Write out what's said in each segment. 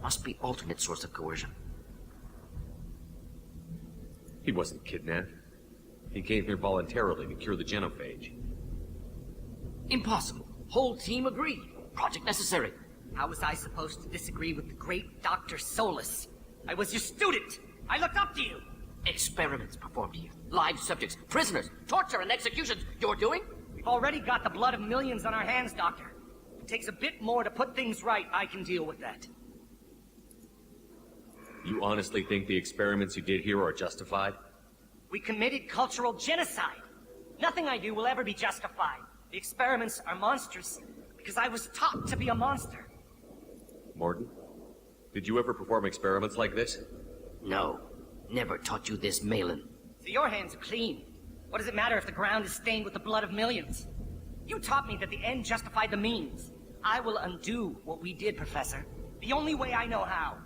Must be alternate source of coercion. He wasn't kidnapped. He came here voluntarily to cure the genophage. Impossible. Whole team agreed. Project necessary. How was I supposed to disagree with the great Dr. Solus? I was your student! I looked up to you! Experiments performed here. Live subjects, prisoners, torture and executions. You're doing? We've already got the blood of millions on our hands, Doctor. It takes a bit more to put things right. I can deal with that. You honestly think the experiments you did here are justified? We committed cultural genocide. Nothing I do will ever be justified. The experiments are monstrous because I was taught to be a monster. Morton, did you ever perform experiments like this? No. Never taught you this, Malin. So your hands are clean. What does it matter if the ground is stained with the blood of millions? You taught me that the end justified the means. I will undo what we did, Professor. The only way I know how.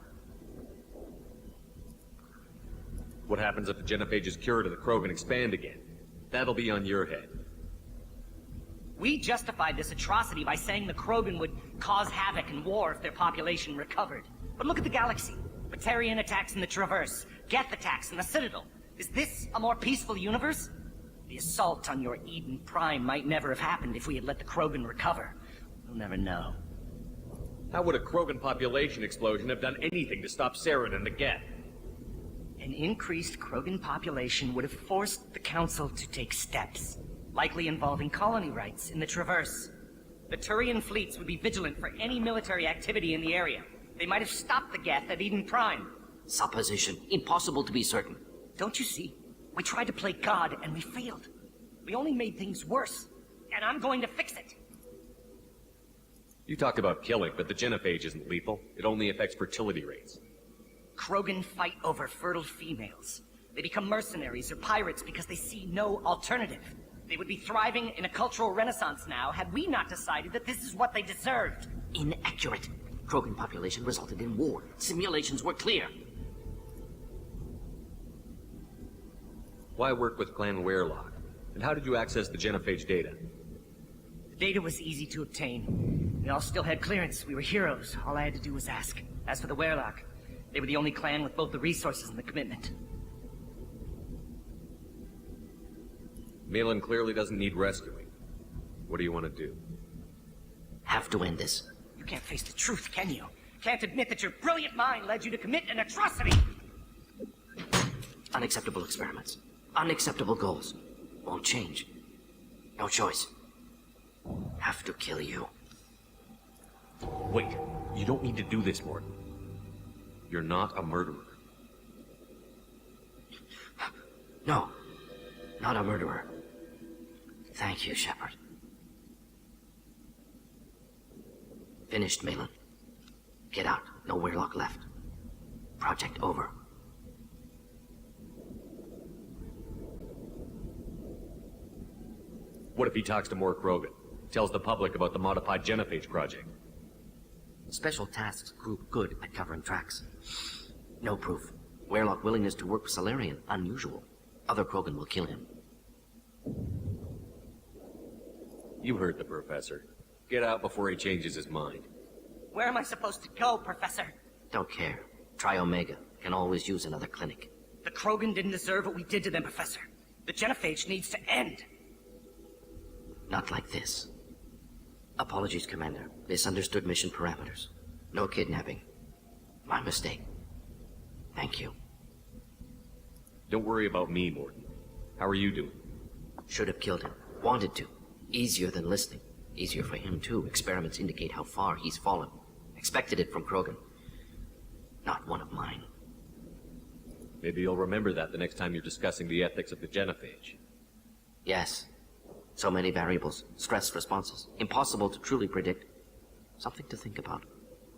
What happens if the genophage is cured and the Krogan expand again? That'll be on your head. We justified this atrocity by saying the Krogan would cause havoc and war if their population recovered. But look at the galaxy. Batarian attacks in the Traverse, Geth attacks in the Citadel. Is this a more peaceful universe? The assault on your Eden Prime might never have happened if we had let the Krogan recover. We'll never know. How would a Krogan population explosion have done anything to stop Saren and the Geth? An increased Krogan population would have forced the Council to take steps, likely involving colony rights in the Traverse. The Turian fleets would be vigilant for any military activity in the area. They might have stopped the Geth at Eden Prime. Supposition. Impossible to be certain. Don't you see? We tried to play God and we failed. We only made things worse. And I'm going to fix it. You talk about killing, but the genophage isn't lethal. It only affects fertility rates. Krogan fight over fertile females. They become mercenaries or pirates because they see no alternative. They would be thriving in a cultural renaissance now had we not decided that this is what they deserved. Inaccurate. Krogan population resulted in war. Simulations were clear. Why work with Clan Werelock? And how did you access the genophage data? The data was easy to obtain. We all still had clearance. We were heroes. All I had to do was ask. As for the Werelock, they were the only clan with both the resources and the commitment. Malin clearly doesn't need rescuing. What do you want to do? Have to end this. You can't face the truth, can you? Can't admit that your brilliant mind led you to commit an atrocity! Unacceptable experiments. Unacceptable goals. Won't change. No choice. Have to kill you. Wait, you don't need to do this, Morton. You're not a murderer. No, not a murderer. Thank you, Shepard. Finished, Malin. Get out. No Werelock left. Project over. What if he talks to more Krogan? Tells the public about the modified genophage project? Special Tasks Group good at covering tracks. No proof. Werelock willingness to work with Salarian, unusual. Other Krogan will kill him. You heard the professor. Get out before he changes his mind. Where am I supposed to go, Professor? Don't care. Try Omega. Can always use another clinic. The Krogan didn't deserve what we did to them, Professor. The genophage needs to end. Not like this. Apologies, Commander. Misunderstood mission parameters. No kidnapping. My mistake. Thank you. Don't worry about me, Morton. How are you doing? Should have killed him. Wanted to. Easier than listening. Easier for him, too. Experiments indicate how far he's fallen. Expected it from Krogan. Not one of mine. Maybe you'll remember that the next time you're discussing the ethics of the genophage. Yes. So many variables, stress responses, impossible to truly predict. Something to think about.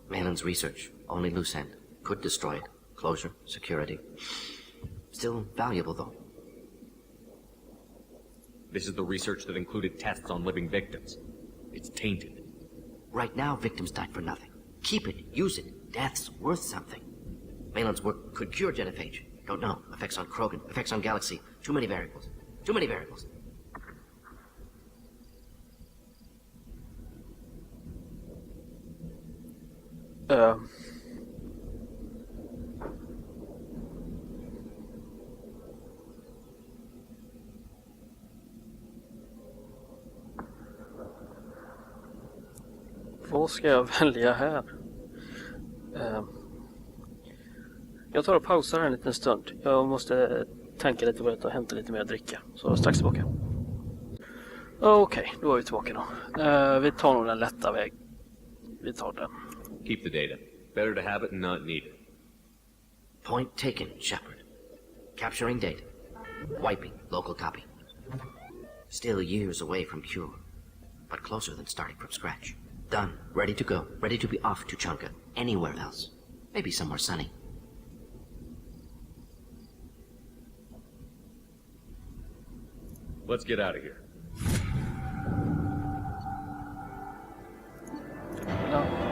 Malin's research, only loose end. Could destroy it. Closure, security. Still valuable, though. This is the research that included tests on living victims. It's tainted. Right now, victims died for nothing. Keep it, use it. Death's worth something. Malin's work could cure genophage. Don't know. Effects on Krogan, effects on Galaxy. Too many variables. Too many variables. Vad ska jag välja här? Jag tar och pausar en liten stund. Jag måste tänka lite på det och hämta lite mer att dricka. Så strax tillbaka. Okej, då är vi tillbaka då. Vi tar nog den lätta väg. Vi tar den. Keep the data. Better to have it and not need it. Point taken, Shepard. Capturing data. Wiping local copy. Still years away from cure, but closer than starting from scratch. Done. Ready to go. Ready to be off to Chunka. Anywhere else. Maybe somewhere sunny. Let's get out of here.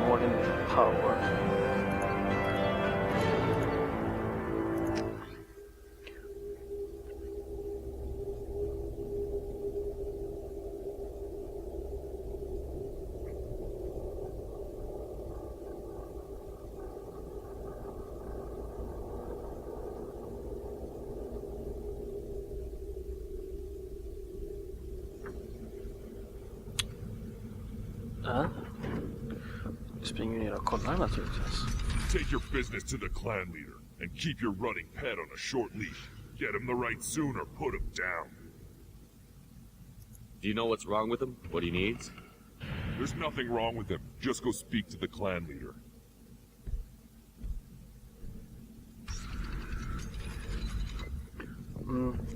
Morning power. Springer ner och kollar naturligtvis. Take your business to the clan leader and keep your running pet on a short leash. Get him the right soon or put him down. Do you know what's wrong with him? What he needs? There's nothing wrong with him. Just go speak to the clan leader.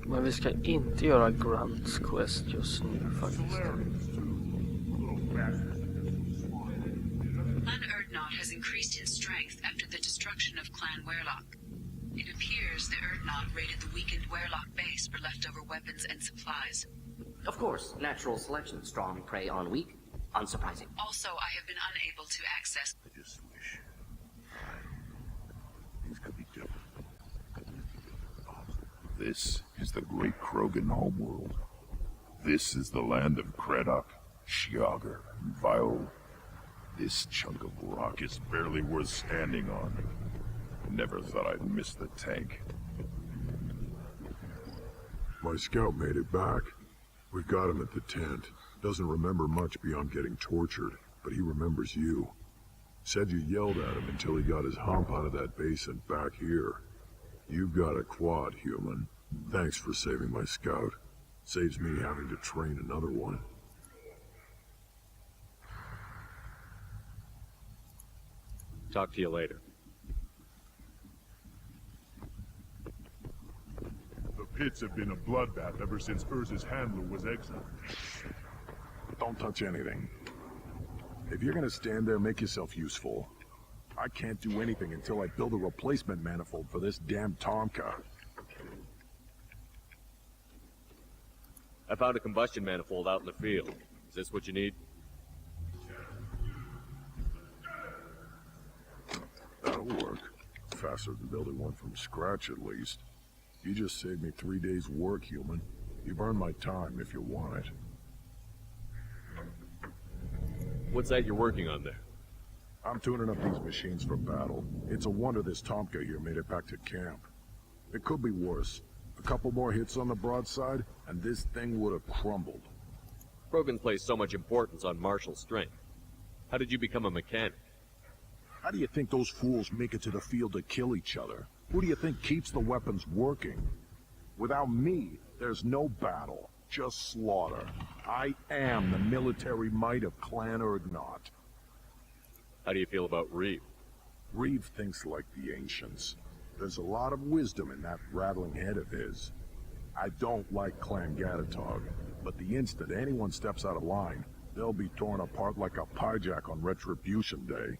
Men vi ska inte göra Grants Quest just nu faktiskt. Clan Erdnot has increased in strength after the destruction of Clan Werlock. It appears the Erdnot raided the weakened Werlock base for leftover weapons and supplies. Of course, natural selection. Strong prey on weak. Unsurprising. Also, I have been unable to access... I just wish things could be different. This is the great Krogan homeworld. This is the land of Kredok, Shiagar, and Vile. This chunk of rock is barely worth standing on. Never thought I'd miss the tank. My scout made it back. We've got him at the tent. Doesn't remember much beyond getting tortured, but he remembers you. Said you yelled at him until he got his hump out of that base and back here. You've got a quad, human. Thanks for saving my scout. Saves me having to train another one. Talk to you later. The pits have been a bloodbath ever since Urza's handler was exiled. Don't touch anything. If you're gonna stand there, make yourself useful. I can't do anything until I build a replacement manifold for this damn Tomka. I found a combustion manifold out in the field. Is this what you need? That'll work. Faster than building one from scratch, at least. You just saved me 3 days' work, human. You've earned my time if you want it. What's that you're working on there? I'm tuning up these machines for battle. It's a wonder this Tomka here made it back to camp. It could be worse. A couple more hits on the broadside, and this thing would have crumbled. Krogan place so much importance on martial strength. How did you become a mechanic? How do you think those fools make it to the field to kill each other? Who do you think keeps the weapons working? Without me, there's no battle, just slaughter. I am the military might of Clan Erdnot. How do you feel about Reeve? Reeve thinks like the ancients. There's a lot of wisdom in that rattling head of his. I don't like Clan Gatatog, but the instant anyone steps out of line, they'll be torn apart like a pyjak on Retribution Day.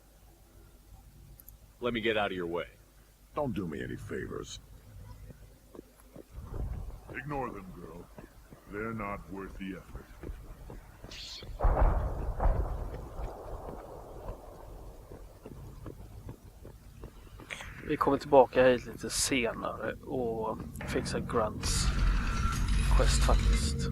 Let me get out of your way. Don't do me any favors. Ignore them, girl. They're not worth the effort. Vi kommer tillbaka hit lite senare och fixar Grants Quest faktiskt.